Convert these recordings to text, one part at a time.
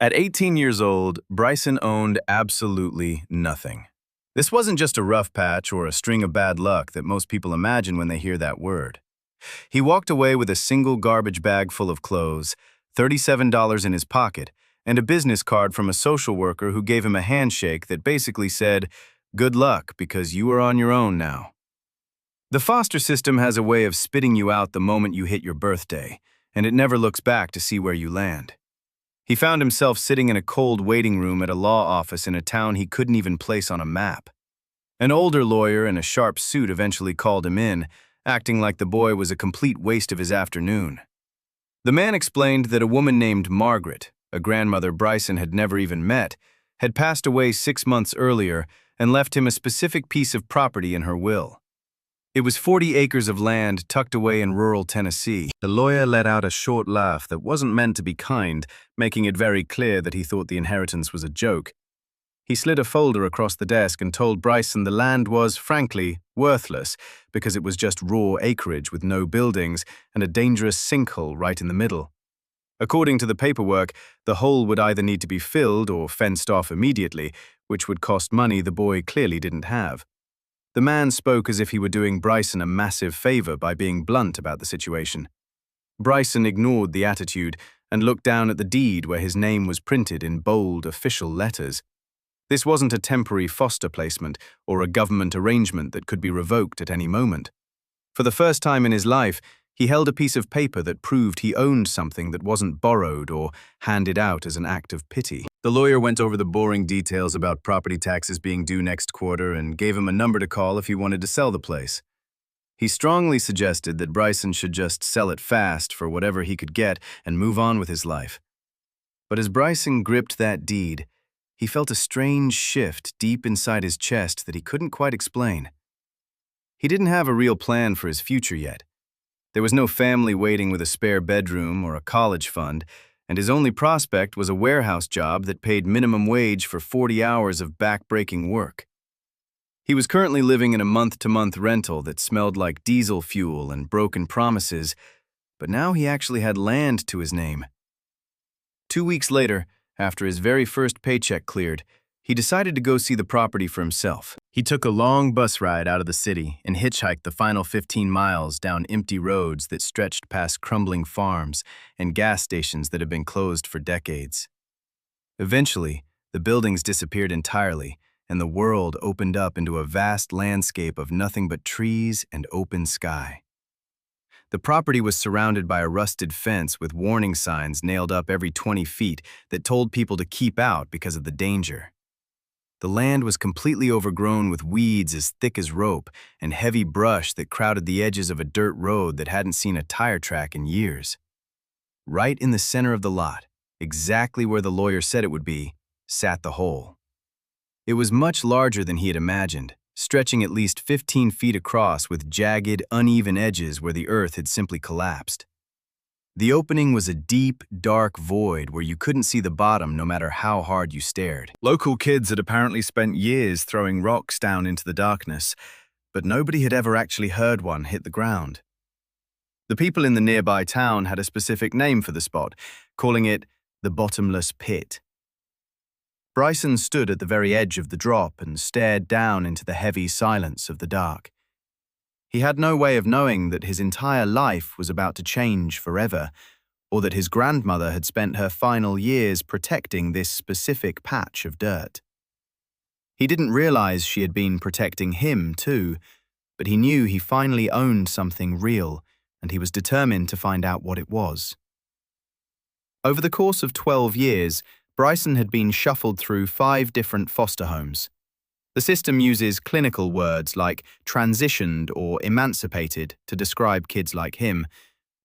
At 18 years old, Bryson owned absolutely nothing. This wasn't just a rough patch or a string of bad luck that most people imagine when they hear that word. He walked away with a single garbage bag full of clothes, $37 in his pocket, and a business card from a social worker who gave him a handshake that basically said, "Good luck, because you are on your own now." The foster system has a way of spitting you out the moment you hit your birthday, and it never looks back to see where you land. He found himself sitting in a cold waiting room at a law office in a town he couldn't even place on a map. An older lawyer in a sharp suit eventually called him in, acting like the boy was a complete waste of his afternoon. The man explained that a woman named Margaret, a grandmother Bryson had never even met, had passed away 6 months earlier and left him a specific piece of property in her will. It was 40 acres of land tucked away in rural Tennessee. The lawyer let out a short laugh that wasn't meant to be kind, making it very clear that he thought the inheritance was a joke. He slid a folder across the desk and told Bryson the land was, frankly, worthless because it was just raw acreage with no buildings and a dangerous sinkhole right in the middle. According to the paperwork, the hole would either need to be filled or fenced off immediately, which would cost money the boy clearly didn't have. The man spoke as if he were doing Bryson a massive favor by being blunt about the situation. Bryson ignored the attitude and looked down at the deed where his name was printed in bold official letters. This wasn't a temporary foster placement or a government arrangement that could be revoked at any moment. For the first time in his life, he held a piece of paper that proved he owned something that wasn't borrowed or handed out as an act of pity. The lawyer went over the boring details about property taxes being due next quarter and gave him a number to call if he wanted to sell the place. He strongly suggested that Bryson should just sell it fast for whatever he could get and move on with his life. But as Bryson gripped that deed, he felt a strange shift deep inside his chest that he couldn't quite explain. He didn't have a real plan for his future yet. There was no family waiting with a spare bedroom or a college fund, and his only prospect was a warehouse job that paid minimum wage for 40 hours of back-breaking work. He was currently living in a month-to-month rental that smelled like diesel fuel and broken promises, but now he actually had land to his name. 2 weeks later, after his very first paycheck cleared, he decided to go see the property for himself. He took a long bus ride out of the city and hitchhiked the final 15 miles down empty roads that stretched past crumbling farms and gas stations that had been closed for decades. Eventually, the buildings disappeared entirely, and the world opened up into a vast landscape of nothing but trees and open sky. The property was surrounded by a rusted fence with warning signs nailed up every 20 feet that told people to keep out because of the danger. The land was completely overgrown with weeds as thick as rope and heavy brush that crowded the edges of a dirt road that hadn't seen a tire track in years. Right in the center of the lot, exactly where the lawyer said it would be, sat the hole. It was much larger than he had imagined, stretching at least 15 feet across with jagged, uneven edges where the earth had simply collapsed. The opening was a deep, dark void where you couldn't see the bottom no matter how hard you stared. Local kids had apparently spent years throwing rocks down into the darkness, but nobody had ever actually heard one hit the ground. The people in the nearby town had a specific name for the spot, calling it the Bottomless Pit. Bryson stood at the very edge of the drop and stared down into the heavy silence of the dark. He had no way of knowing that his entire life was about to change forever, or that his grandmother had spent her final years protecting this specific patch of dirt. He didn't realize she had been protecting him too, but he knew he finally owned something real, and he was determined to find out what it was. Over the course of 12 years, Bryson had been shuffled through 5 different foster homes. The system uses clinical words like transitioned or emancipated to describe kids like him,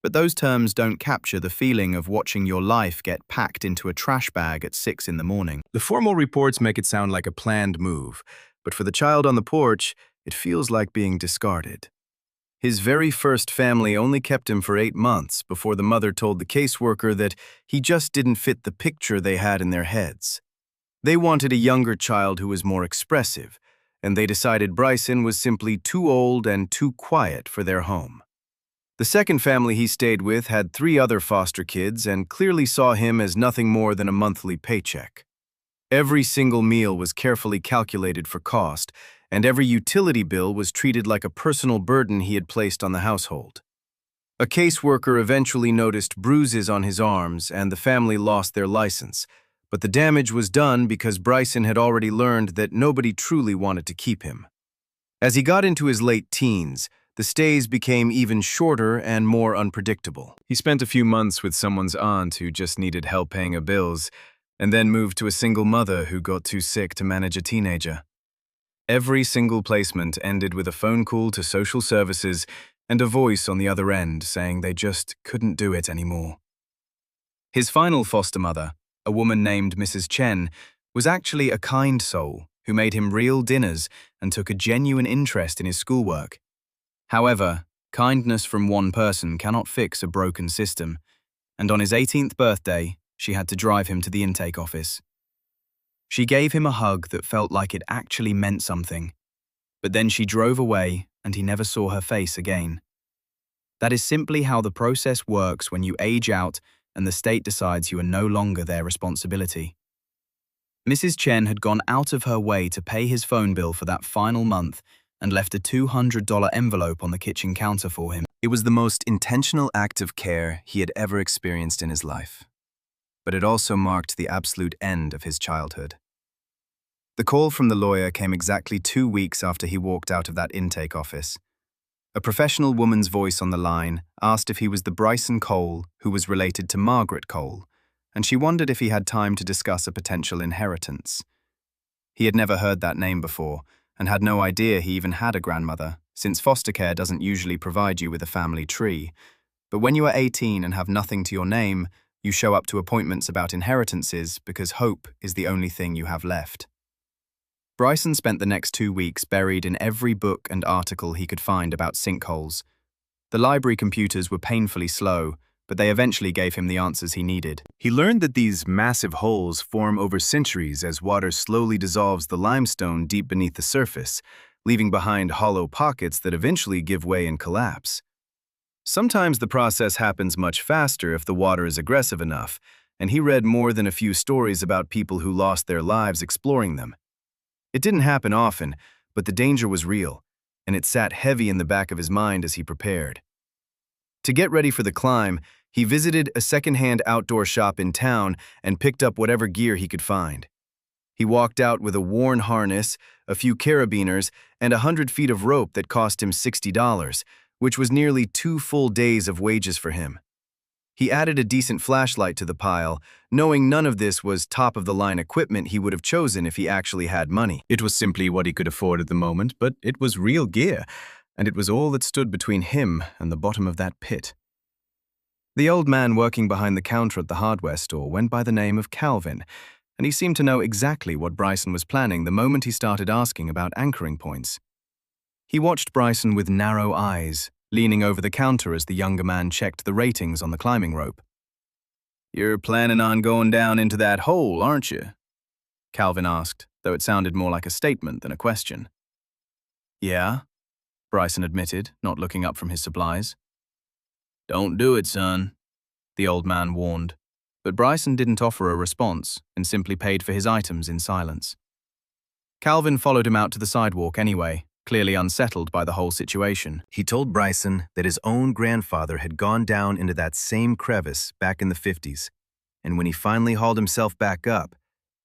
but those terms don't capture the feeling of watching your life get packed into a trash bag at 6 in the morning. The formal reports make it sound like a planned move, but for the child on the porch, it feels like being discarded. His very first family only kept him for 8 months before the mother told the caseworker that he just didn't fit the picture they had in their heads. They wanted a younger child who was more expressive, and they decided Bryson was simply too old and too quiet for their home. The second family he stayed with had 3 other foster kids and clearly saw him as nothing more than a monthly paycheck. Every single meal was carefully calculated for cost, and every utility bill was treated like a personal burden he had placed on the household. A caseworker eventually noticed bruises on his arms, and the family lost their license, but the damage was done because Bryson had already learned that nobody truly wanted to keep him. As he got into his late teens, the stays became even shorter and more unpredictable. He spent a few months with someone's aunt who just needed help paying her bills, and then moved to a single mother who got too sick to manage a teenager. Every single placement ended with a phone call to social services and a voice on the other end saying they just couldn't do it anymore. His final foster mother, a woman named Mrs. Chen, was actually a kind soul who made him real dinners and took a genuine interest in his schoolwork. However, kindness from one person cannot fix a broken system, and on his 18th birthday, she had to drive him to the intake office. She gave him a hug that felt like it actually meant something, but then she drove away and he never saw her face again. That is simply how the process works when you age out and the state decides you are no longer their responsibility. Mrs. Chen had gone out of her way to pay his phone bill for that final month and left a $200 envelope on the kitchen counter for him. It was the most intentional act of care he had ever experienced in his life, but it also marked the absolute end of his childhood. The call from the lawyer came exactly 2 weeks after he walked out of that intake office. A professional woman's voice on the line asked if he was the Bryson Cole who was related to Margaret Cole, and she wondered if he had time to discuss a potential inheritance. He had never heard that name before, and had no idea he even had a grandmother, since foster care doesn't usually provide you with a family tree. But when you are 18 and have nothing to your name, you show up to appointments about inheritances because hope is the only thing you have left. Bryson spent the next 2 weeks buried in every book and article he could find about sinkholes. The library computers were painfully slow, but they eventually gave him the answers he needed. He learned that these massive holes form over centuries as water slowly dissolves the limestone deep beneath the surface, leaving behind hollow pockets that eventually give way and collapse. Sometimes the process happens much faster if the water is aggressive enough, and he read more than a few stories about people who lost their lives exploring them. It didn't happen often, but the danger was real, and it sat heavy in the back of his mind as he prepared. To get ready for the climb, he visited a second-hand outdoor shop in town and picked up whatever gear he could find. He walked out with a worn harness, a few carabiners, and 100 feet of rope that cost him $60, which was nearly 2 full days of wages for him. He added a decent flashlight to the pile, knowing none of this was top-of-the-line equipment he would have chosen if he actually had money. It was simply what he could afford at the moment, but it was real gear, and it was all that stood between him and the bottom of that pit. The old man working behind the counter at the hardware store went by the name of Calvin, and he seemed to know exactly what Bryson was planning the moment he started asking about anchoring points. He watched Bryson with narrow eyes, leaning over the counter as the younger man checked the ratings on the climbing rope. "You're planning on going down into that hole, aren't you?" Calvin asked, though it sounded more like a statement than a question. "Yeah," Bryson admitted, not looking up from his supplies. "Don't do it, son," the old man warned, but Bryson didn't offer a response and simply paid for his items in silence. Calvin followed him out to the sidewalk anyway, clearly unsettled by the whole situation. He told Bryson that his own grandfather had gone down into that same crevice back in the 50s, and when he finally hauled himself back up,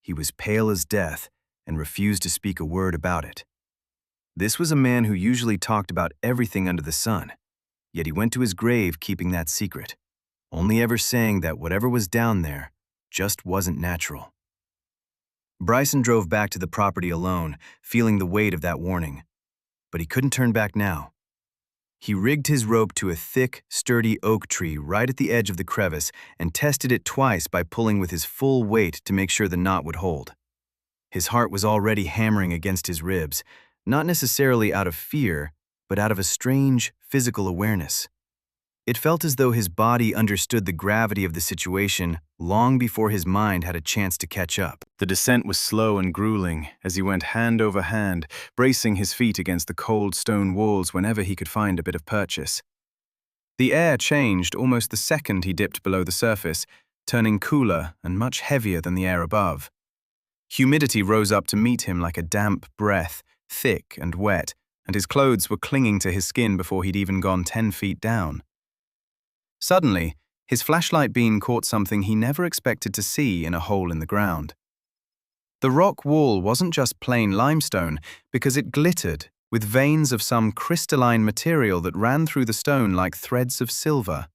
he was pale as death and refused to speak a word about it. This was a man who usually talked about everything under the sun, yet he went to his grave keeping that secret, only ever saying that whatever was down there just wasn't natural. Bryson drove back to the property alone, feeling the weight of that warning. But he couldn't turn back now. He rigged his rope to a thick, sturdy oak tree right at the edge of the crevice and tested it twice by pulling with his full weight to make sure the knot would hold. His heart was already hammering against his ribs, not necessarily out of fear, but out of a strange, physical awareness. It felt as though his body understood the gravity of the situation long before his mind had a chance to catch up. The descent was slow and grueling as he went hand over hand, bracing his feet against the cold stone walls whenever he could find a bit of purchase. The air changed almost the second he dipped below the surface, turning cooler and much heavier than the air above. Humidity rose up to meet him like a damp breath, thick and wet, and his clothes were clinging to his skin before he'd even gone 10 feet down. Suddenly, his flashlight beam caught something he never expected to see in a hole in the ground. The rock wall wasn't just plain limestone, because it glittered with veins of some crystalline material that ran through the stone like threads of silver.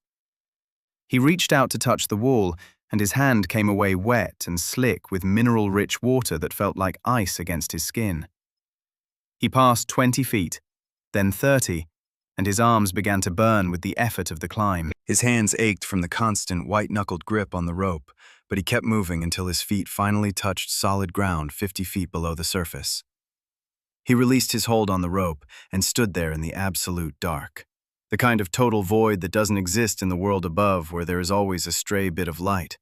He reached out to touch the wall, and his hand came away wet and slick with mineral-rich water that felt like ice against his skin. He passed 20 feet, then 30, and his arms began to burn with the effort of the climb. His hands ached from the constant white-knuckled grip on the rope, but he kept moving until his feet finally touched solid ground 50 feet below the surface. He released his hold on the rope and stood there in the absolute dark, the kind of total void that doesn't exist in the world above where there is always a stray bit of light.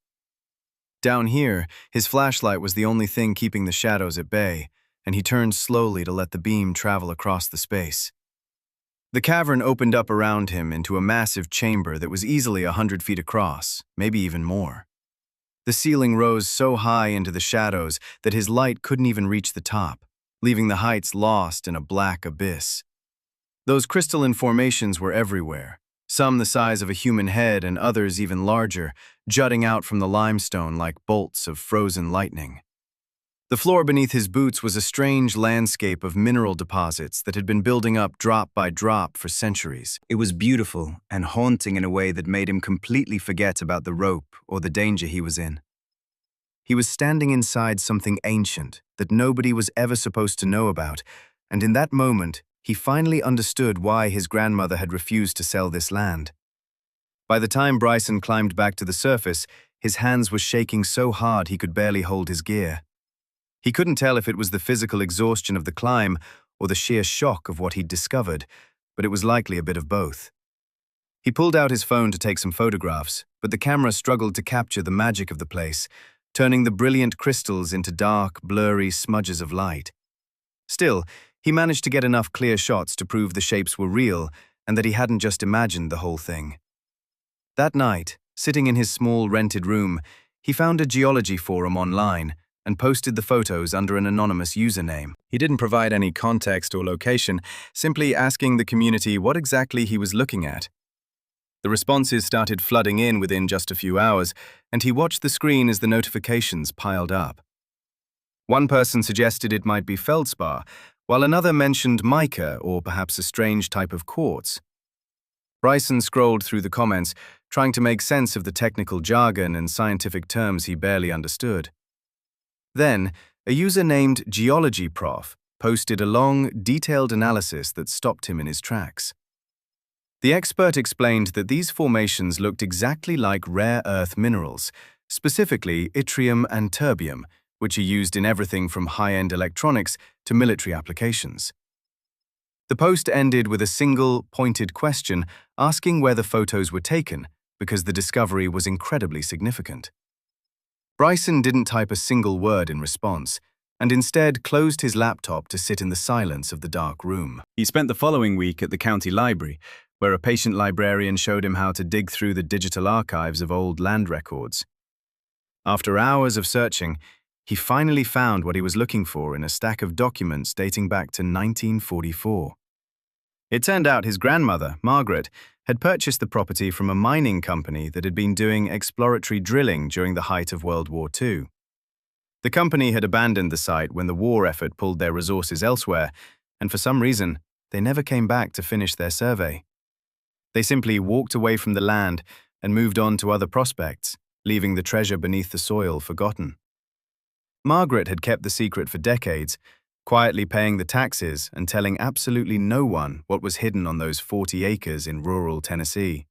Down here, his flashlight was the only thing keeping the shadows at bay, and he turned slowly to let the beam travel across the space. The cavern opened up around him into a massive chamber that was easily 100 feet across, maybe even more. The ceiling rose so high into the shadows that his light couldn't even reach the top, leaving the heights lost in a black abyss. Those crystalline formations were everywhere, some the size of a human head and others even larger, jutting out from the limestone like bolts of frozen lightning. The floor beneath his boots was a strange landscape of mineral deposits that had been building up drop by drop for centuries. It was beautiful and haunting in a way that made him completely forget about the rope or the danger he was in. He was standing inside something ancient that nobody was ever supposed to know about, and in that moment, he finally understood why his grandmother had refused to sell this land. By the time Bryson climbed back to the surface, his hands were shaking so hard he could barely hold his gear. He couldn't tell if it was the physical exhaustion of the climb or the sheer shock of what he'd discovered, but it was likely a bit of both. He pulled out his phone to take some photographs, but the camera struggled to capture the magic of the place, turning the brilliant crystals into dark, blurry smudges of light. Still, he managed to get enough clear shots to prove the shapes were real and that he hadn't just imagined the whole thing. That night, sitting in his small rented room, he found a geology forum online and posted the photos under an anonymous username. He didn't provide any context or location, simply asking the community what exactly he was looking at. The responses started flooding in within just a few hours, and he watched the screen as the notifications piled up. One person suggested it might be feldspar, while another mentioned mica or perhaps a strange type of quartz. Bryson scrolled through the comments, trying to make sense of the technical jargon and scientific terms he barely understood. Then, a user named Geology Prof posted a long, detailed analysis that stopped him in his tracks. The expert explained that these formations looked exactly like rare earth minerals, specifically yttrium and terbium, which are used in everything from high-end electronics to military applications. The post ended with a single, pointed question asking where the photos were taken, because the discovery was incredibly significant. Bryson didn't type a single word in response, and instead closed his laptop to sit in the silence of the dark room. He spent the following week at the county library, where a patient librarian showed him how to dig through the digital archives of old land records. After hours of searching, he finally found what he was looking for in a stack of documents dating back to 1944. It turned out his grandmother, Margaret, had purchased the property from a mining company that had been doing exploratory drilling during the height of World War II. The company had abandoned the site when the war effort pulled their resources elsewhere, and for some reason, they never came back to finish their survey. They simply walked away from the land and moved on to other prospects, leaving the treasure beneath the soil forgotten. Margaret had kept the secret for decades, quietly paying the taxes and telling absolutely no one what was hidden on those 40 acres in rural Tennessee.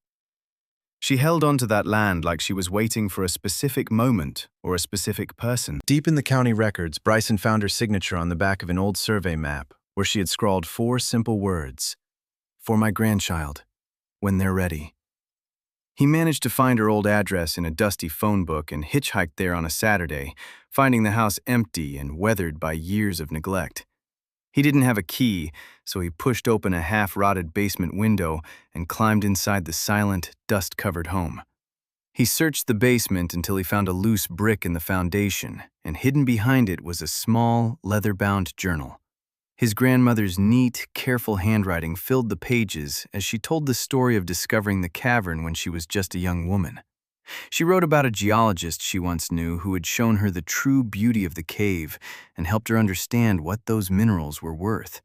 She held on to that land like she was waiting for a specific moment or a specific person. Deep in the county records, Bryson found her signature on the back of an old survey map where she had scrawled 4 simple words: "For my grandchild, when they're ready." He managed to find her old address in a dusty phone book and hitchhiked there on a Saturday, finding the house empty and weathered by years of neglect. He didn't have a key, so he pushed open a half-rotted basement window and climbed inside the silent, dust-covered home. He searched the basement until he found a loose brick in the foundation, and hidden behind it was a small, leather-bound journal. His grandmother's neat, careful handwriting filled the pages as she told the story of discovering the cavern when she was just a young woman. She wrote about a geologist she once knew who had shown her the true beauty of the cave and helped her understand what those minerals were worth.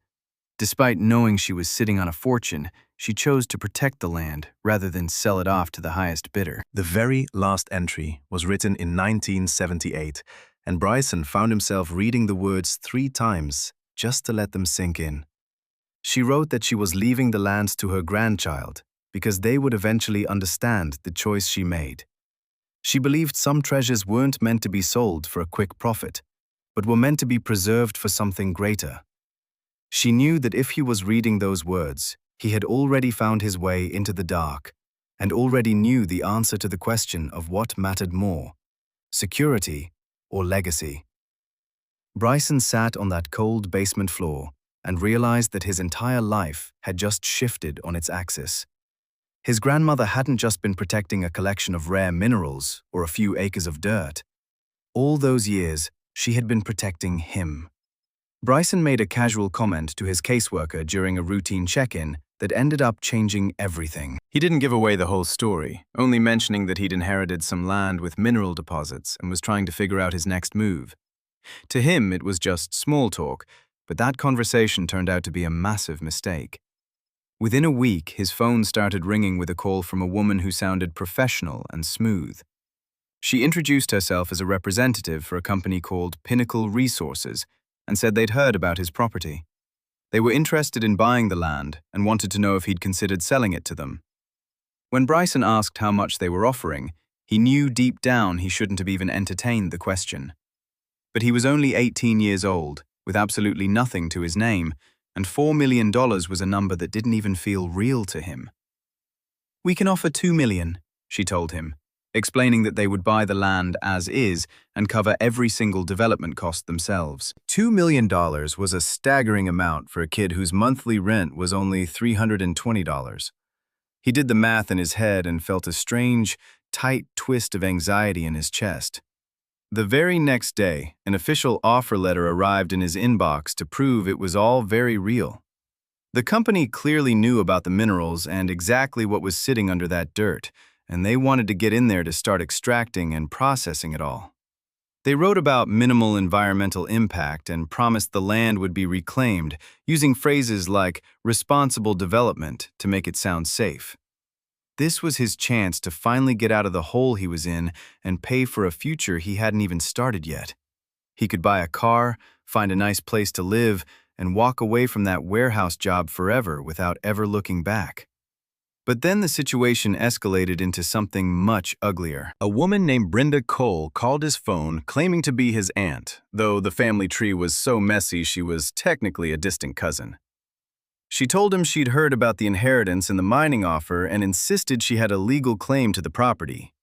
Despite knowing she was sitting on a fortune, she chose to protect the land rather than sell it off to the highest bidder. The very last entry was written in 1978, and Bryson found himself reading the words 3 times just to let them sink in. She wrote that she was leaving the lands to her grandchild because they would eventually understand the choice she made. She believed some treasures weren't meant to be sold for a quick profit, but were meant to be preserved for something greater. She knew that if he was reading those words, he had already found his way into the dark and already knew the answer to the question of what mattered more, security or legacy. Bryson sat on that cold basement floor and realized that his entire life had just shifted on its axis. His grandmother hadn't just been protecting a collection of rare minerals or a few acres of dirt. All those years, she had been protecting him. Bryson made a casual comment to his caseworker during a routine check-in that ended up changing everything. He didn't give away the whole story, only mentioning that he'd inherited some land with mineral deposits and was trying to figure out his next move. To him, it was just small talk, but that conversation turned out to be a massive mistake. Within a week, his phone started ringing with a call from a woman who sounded professional and smooth. She introduced herself as a representative for a company called Pinnacle Resources and said they'd heard about his property. They were interested in buying the land and wanted to know if he'd considered selling it to them. When Bryson asked how much they were offering, he knew deep down he shouldn't have even entertained the question. But he was only 18 years old, with absolutely nothing to his name, and $4 million was a number that didn't even feel real to him. "We can offer $2 million, she told him, explaining that they would buy the land as is and cover every single development cost themselves. $2 million was a staggering amount for a kid whose monthly rent was only $320. He did the math in his head and felt a strange, tight twist of anxiety in his chest. The very next day, an official offer letter arrived in his inbox to prove it was all very real. The company clearly knew about the minerals and exactly what was sitting under that dirt, and they wanted to get in there to start extracting and processing it all. They wrote about minimal environmental impact and promised the land would be reclaimed, using phrases like responsible development to make it sound safe. This was his chance to finally get out of the hole he was in and pay for a future he hadn't even started yet. He could buy a car, find a nice place to live, and walk away from that warehouse job forever without ever looking back. But then the situation escalated into something much uglier. A woman named Brenda Cole called his phone claiming to be his aunt, though the family tree was so messy she was technically a distant cousin. She told him she'd heard about the inheritance and the mining offer and insisted she had a legal claim to the property.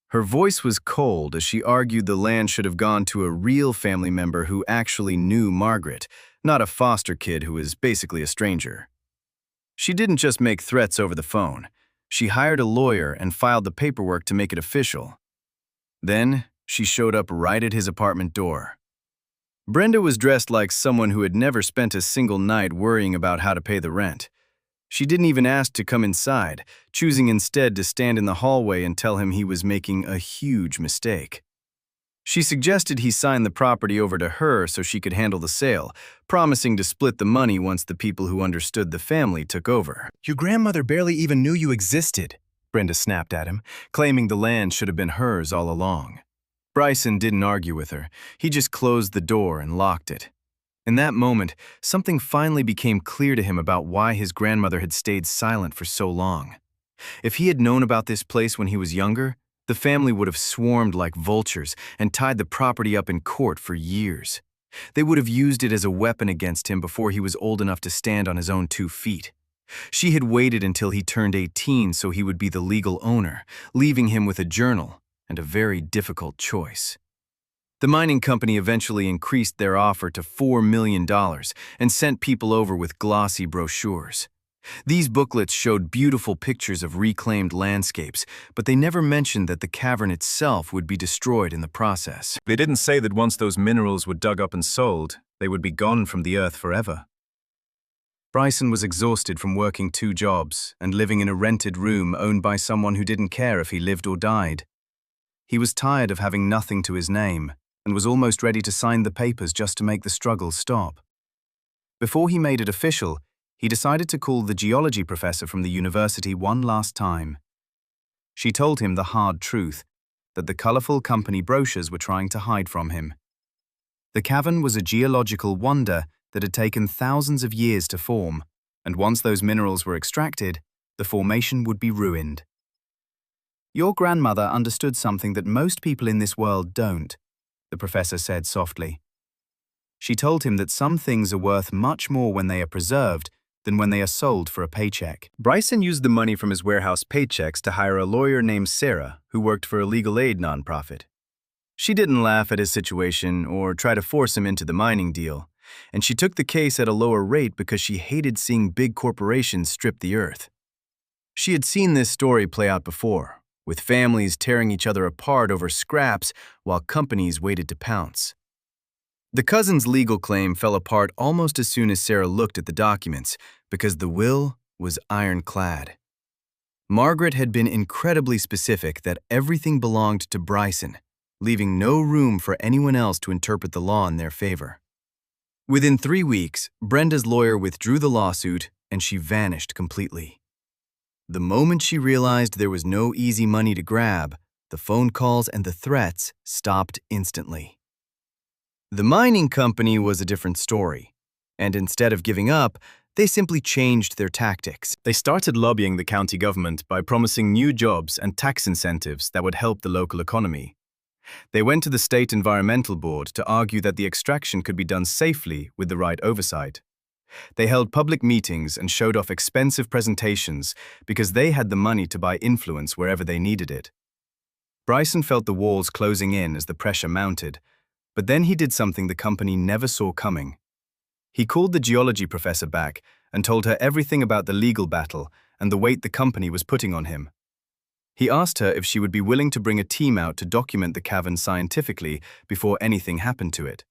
Her voice was cold as she argued the land should have gone to a real family member who actually knew Margaret, not a foster kid who was basically a stranger. She didn't just make threats over the phone. She hired a lawyer and filed the paperwork to make it official. Then, she showed up right at his apartment door. Brenda was dressed like someone who had never spent a single night worrying about how to pay the rent. She didn't even ask to come inside, choosing instead to stand in the hallway and tell him he was making a huge mistake. She suggested he sign the property over to her so she could handle the sale, promising to split the money once the people who understood the family took over. "Your grandmother barely even knew you existed," Brenda snapped at him, claiming the land should have been hers all along. Bryson didn't argue with her. He just closed the door and locked it. In that moment, something finally became clear to him about why his grandmother had stayed silent for so long. If he had known about this place when he was younger, the family would have swarmed like vultures and tied the property up in court for years. They would have used it as a weapon against him before he was old enough to stand on his own 2 feet. She had waited until he turned 18 so he would be the legal owner, leaving him with a journal and a very difficult choice. The mining company eventually increased their offer to $4 million and sent people over with glossy brochures. These booklets showed beautiful pictures of reclaimed landscapes, but they never mentioned that the cavern itself would be destroyed in the process. They didn't say that once those minerals were dug up and sold, they would be gone from the earth forever. Bryson was exhausted from working 2 jobs and living in a rented room owned by someone who didn't care if he lived or died. He was tired of having nothing to his name and was almost ready to sign the papers just to make the struggle stop. Before he made it official, he decided to call the geology professor from the university one last time. She told him the hard truth, that the colorful company brochures were trying to hide from him. The cavern was a geological wonder that had taken thousands of years to form, and once those minerals were extracted, the formation would be ruined. "Your grandmother understood something that most people in this world don't," the professor said softly. She told him that some things are worth much more when they are preserved than when they are sold for a paycheck. Bryson used the money from his warehouse paychecks to hire a lawyer named Sarah, who worked for a legal aid nonprofit. She didn't laugh at his situation or try to force him into the mining deal, and she took the case at a lower rate because she hated seeing big corporations strip the earth. She had seen this story play out before, with families tearing each other apart over scraps while companies waited to pounce. The cousins' legal claim fell apart almost as soon as Sarah looked at the documents because the will was ironclad. Margaret had been incredibly specific that everything belonged to Bryson, leaving no room for anyone else to interpret the law in their favor. Within 3 weeks, Brenda's lawyer withdrew the lawsuit and she vanished completely. The moment she realized there was no easy money to grab, the phone calls and the threats stopped instantly. The mining company was a different story, and instead of giving up, they simply changed their tactics. They started lobbying the county government by promising new jobs and tax incentives that would help the local economy. They went to the State Environmental Board to argue that the extraction could be done safely with the right oversight. They held public meetings and showed off expensive presentations because they had the money to buy influence wherever they needed it. Bryson felt the walls closing in as the pressure mounted, but then he did something the company never saw coming. He called the geology professor back and told her everything about the legal battle and the weight the company was putting on him. He asked her if she would be willing to bring a team out to document the cavern scientifically before anything happened to it.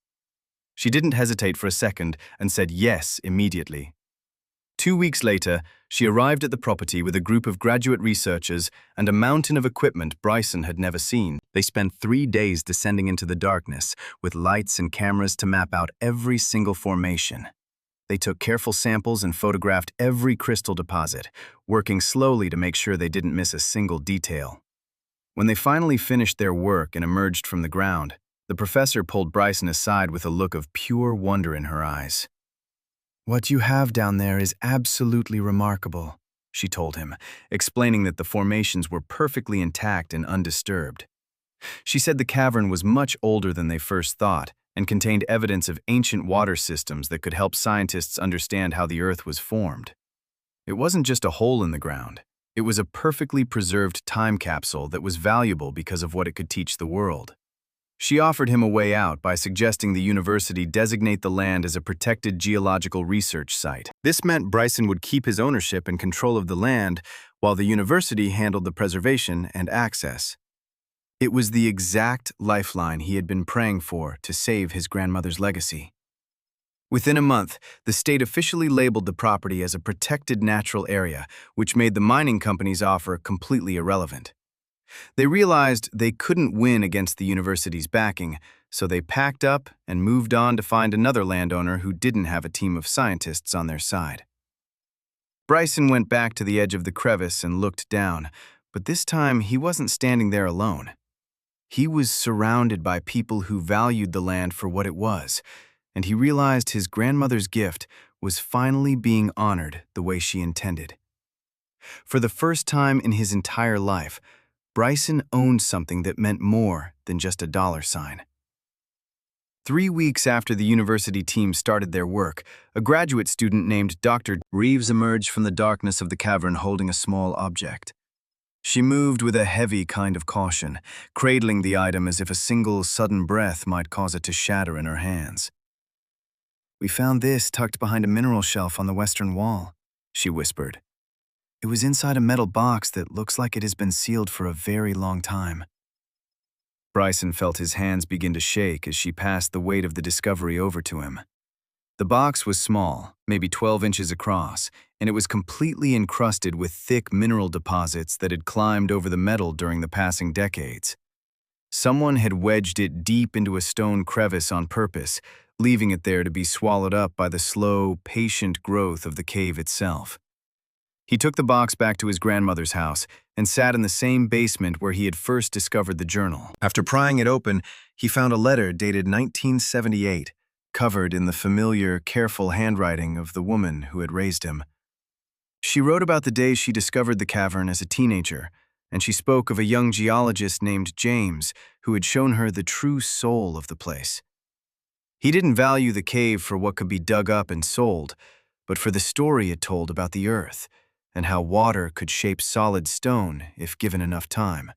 She didn't hesitate for a second and said yes immediately. 2 weeks later, she arrived at the property with a group of graduate researchers and a mountain of equipment Bryson had never seen. They spent 3 days descending into the darkness with lights and cameras to map out every single formation. They took careful samples and photographed every crystal deposit, working slowly to make sure they didn't miss a single detail. When they finally finished their work and emerged from the ground, the professor pulled Bryson aside with a look of pure wonder in her eyes. "What you have down there is absolutely remarkable," she told him, explaining that the formations were perfectly intact and undisturbed. She said the cavern was much older than they first thought and contained evidence of ancient water systems that could help scientists understand how the Earth was formed. It wasn't just a hole in the ground. It was a perfectly preserved time capsule that was valuable because of what it could teach the world. She offered him a way out by suggesting the university designate the land as a protected geological research site. This meant Bryson would keep his ownership and control of the land, while the university handled the preservation and access. It was the exact lifeline he had been praying for to save his grandmother's legacy. Within a month, the state officially labeled the property as a protected natural area, which made the mining company's offer completely irrelevant. They realized they couldn't win against the university's backing, so they packed up and moved on to find another landowner who didn't have a team of scientists on their side. Bryson went back to the edge of the crevice and looked down, but this time he wasn't standing there alone. He was surrounded by people who valued the land for what it was, and he realized his grandmother's gift was finally being honored the way she intended. For the first time in his entire life, Bryson owned something that meant more than just a dollar sign. 3 weeks after the university team started their work, a graduate student named Dr. Reeves emerged from the darkness of the cavern holding a small object. She moved with a heavy kind of caution, cradling the item as if a single sudden breath might cause it to shatter in her hands. "We found this tucked behind a mineral shelf on the western wall," she whispered. "It was inside a metal box that looks like it has been sealed for a very long time." Bryson felt his hands begin to shake as she passed the weight of the discovery over to him. The box was small, maybe 12 inches across, and it was completely encrusted with thick mineral deposits that had climbed over the metal during the passing decades. Someone had wedged it deep into a stone crevice on purpose, leaving it there to be swallowed up by the slow, patient growth of the cave itself. He took the box back to his grandmother's house and sat in the same basement where he had first discovered the journal. After prying it open, he found a letter dated 1978, covered in the familiar, careful handwriting of the woman who had raised him. She wrote about the day she discovered the cavern as a teenager, and she spoke of a young geologist named James who had shown her the true soul of the place. He didn't value the cave for what could be dug up and sold, but for the story it told about the earth and how water could shape solid stone if given enough time.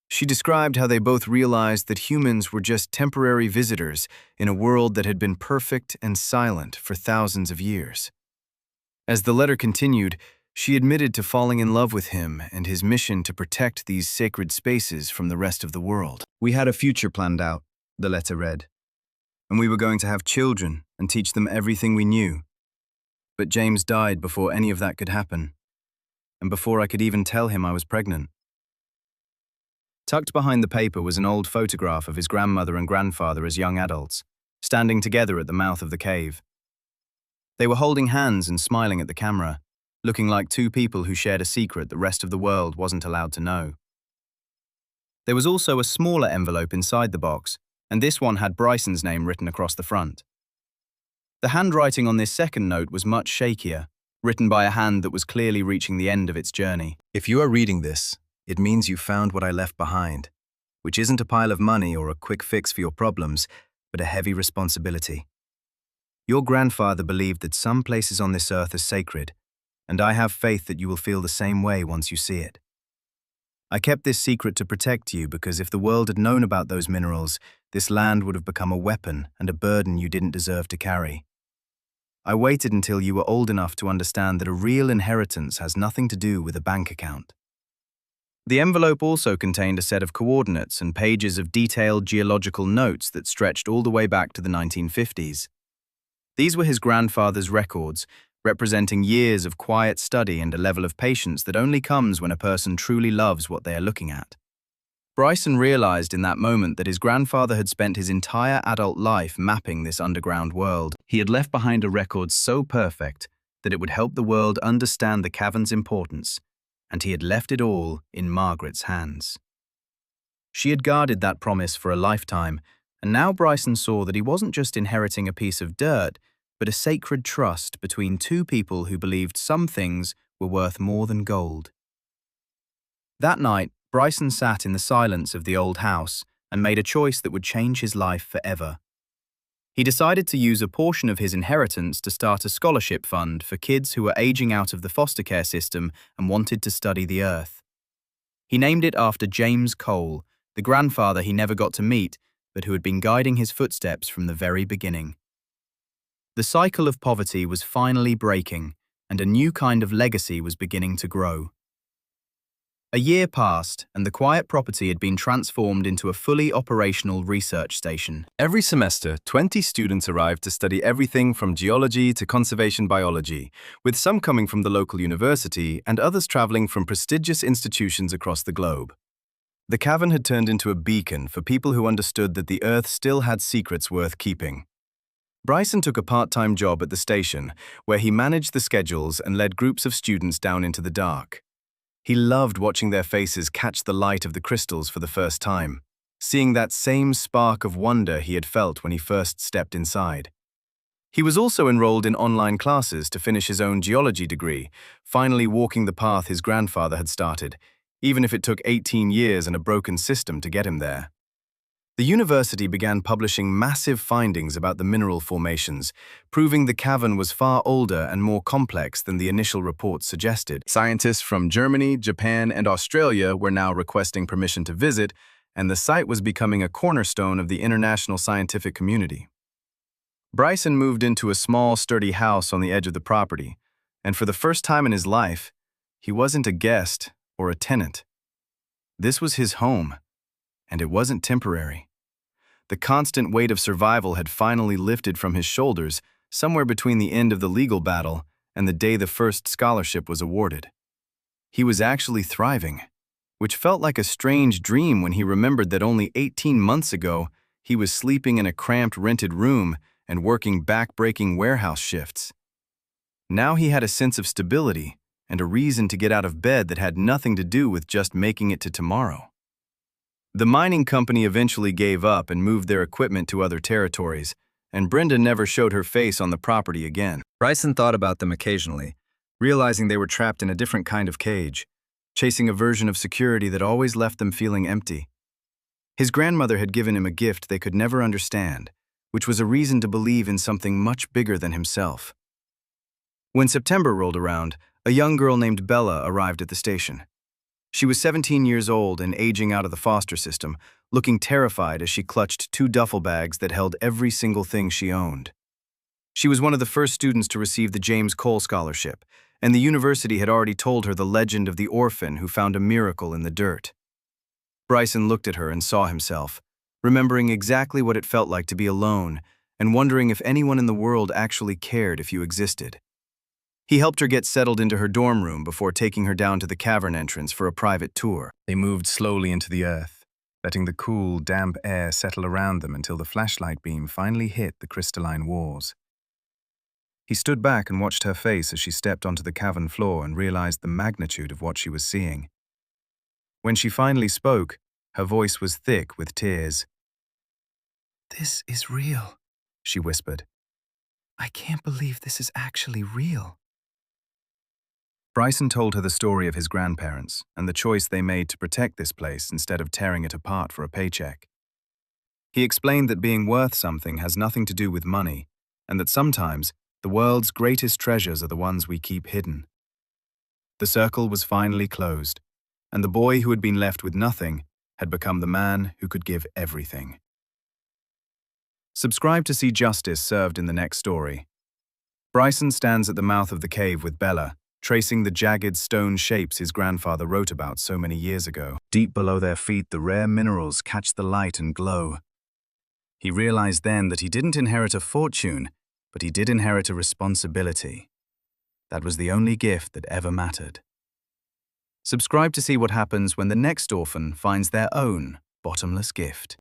She described how they both realized that humans were just temporary visitors in a world that had been perfect and silent for thousands of years. As the letter continued, she admitted to falling in love with him and his mission to protect these sacred spaces from the rest of the world. "We had a future planned out," the letter read, "and we were going to have children and teach them everything we knew. But James died before any of that could happen, and before I could even tell him I was pregnant." Tucked behind the paper was an old photograph of his grandmother and grandfather as young adults, standing together at the mouth of the cave. They were holding hands and smiling at the camera, looking like two people who shared a secret the rest of the world wasn't allowed to know. There was also a smaller envelope inside the box, and this one had Bryson's name written across the front. The handwriting on this second note was much shakier, written by a hand that was clearly reaching the end of its journey. "If you are reading this, it means you found what I left behind, which isn't a pile of money or a quick fix for your problems, but a heavy responsibility. Your grandfather believed that some places on this earth are sacred, and I have faith that you will feel the same way once you see it. I kept this secret to protect you because if the world had known about those minerals, this land would have become a weapon and a burden you didn't deserve to carry. I waited until you were old enough to understand that a real inheritance has nothing to do with a bank account." The envelope also contained a set of coordinates and pages of detailed geological notes that stretched all the way back to the 1950s. These were his grandfather's records, representing years of quiet study and a level of patience that only comes when a person truly loves what they are looking at. Bryson realized in that moment that his grandfather had spent his entire adult life mapping this underground world. He had left behind a record so perfect that it would help the world understand the cavern's importance, and he had left it all in Margaret's hands. She had guarded that promise for a lifetime, and now Bryson saw that he wasn't just inheriting a piece of dirt, but a sacred trust between two people who believed some things were worth more than gold. That night, Bryson sat in the silence of the old house and made a choice that would change his life forever. He decided to use a portion of his inheritance to start a scholarship fund for kids who were aging out of the foster care system and wanted to study the earth. He named it after James Cole, the grandfather he never got to meet, but who had been guiding his footsteps from the very beginning. The cycle of poverty was finally breaking, and a new kind of legacy was beginning to grow. A year passed, and the quiet property had been transformed into a fully operational research station. Every semester, 20 students arrived to study everything from geology to conservation biology, with some coming from the local university and others traveling from prestigious institutions across the globe. The cavern had turned into a beacon for people who understood that the Earth still had secrets worth keeping. Bryson took a part-time job at the station, where he managed the schedules and led groups of students down into the dark. He loved watching their faces catch the light of the crystals for the first time, seeing that same spark of wonder he had felt when he first stepped inside. He was also enrolled in online classes to finish his own geology degree, finally walking the path his grandfather had started, even if it took 18 years and a broken system to get him there. The university began publishing massive findings about the mineral formations, proving the cavern was far older and more complex than the initial reports suggested. Scientists from Germany, Japan, and Australia were now requesting permission to visit, and the site was becoming a cornerstone of the international scientific community. Bryson moved into a small, sturdy house on the edge of the property, and for the first time in his life, he wasn't a guest or a tenant. This was his home, and it wasn't temporary. The constant weight of survival had finally lifted from his shoulders somewhere between the end of the legal battle and the day the first scholarship was awarded. He was actually thriving, which felt like a strange dream when he remembered that only 18 months ago he was sleeping in a cramped rented room and working back-breaking warehouse shifts. Now he had a sense of stability and a reason to get out of bed that had nothing to do with just making it to tomorrow. The mining company eventually gave up and moved their equipment to other territories, and Brenda never showed her face on the property again. Bryson thought about them occasionally, realizing they were trapped in a different kind of cage, chasing a version of security that always left them feeling empty. His grandmother had given him a gift they could never understand, which was a reason to believe in something much bigger than himself. When September rolled around, a young girl named Bella arrived at the station. She was 17 years old and aging out of the foster system, looking terrified as she clutched 2 duffel bags that held every single thing she owned. She was one of the first students to receive the James Cole Scholarship, and the university had already told her the legend of the orphan who found a miracle in the dirt. Bryson looked at her and saw himself, remembering exactly what it felt like to be alone and wondering if anyone in the world actually cared if you existed. He helped her get settled into her dorm room before taking her down to the cavern entrance for a private tour. They moved slowly into the earth, letting the cool, damp air settle around them until the flashlight beam finally hit the crystalline walls. He stood back and watched her face as she stepped onto the cavern floor and realized the magnitude of what she was seeing. When she finally spoke, her voice was thick with tears. "This is real," she whispered. "I can't believe this is actually real." Bryson told her the story of his grandparents and the choice they made to protect this place instead of tearing it apart for a paycheck. He explained that being worth something has nothing to do with money, and that sometimes the world's greatest treasures are the ones we keep hidden. The circle was finally closed, and the boy who had been left with nothing had become the man who could give everything. Subscribe to see justice served in the next story. Bryson stands at the mouth of the cave with Bella, tracing the jagged stone shapes his grandfather wrote about so many years ago. Deep below their feet, the rare minerals catch the light and glow. He realized then that he didn't inherit a fortune, but he did inherit a responsibility. That was the only gift that ever mattered. Subscribe to see what happens when the next orphan finds their own bottomless gift.